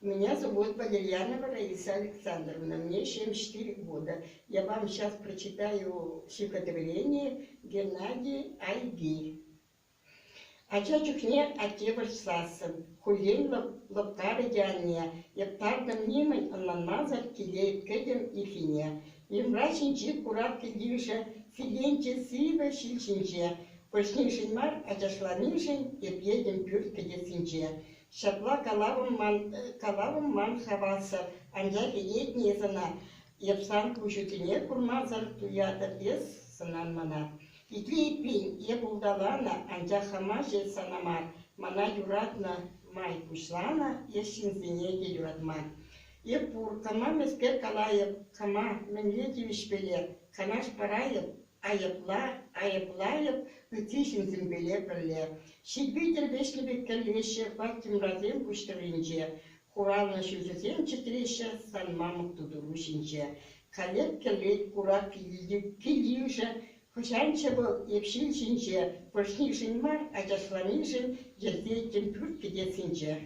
Меня зовут Валерьянова Раиса Александровна, мне 74 года. Я вам сейчас прочитаю стихотворение Геннадий Айги. Ача чухне атеваш сасын, хулен лаптары дяне, яптардым немын анланмазар килейт кедем ифине. Имрачинчи курат килдюша, филенче сивы шилчинче, пошнишинмар ачашланишин, епедем пюрт кедесинче. Шапла калавым ман хаваса, анжаки етне зана, епсан кушутине курмазар туята без сынан мана. Итли пин е булдалана, анжа хама жел санамар, мана юратна май кушлана, е шинзине юратма. Е пур кама мескер калайып, кама менлети вишпеле, канаш парайып, айыплайып, үтишін зімбеле бірле. Шидбейтер бешкебек кәлвеше, бактим разем күштірінже, құралына шүзізен чітіреше, санмамық тұдырушынже. Калеп кәлет құра пилдеуші, Хушанча был епшилшинче, пошнишин мар, ачашланишин, жердейтен пүрт кедесінче.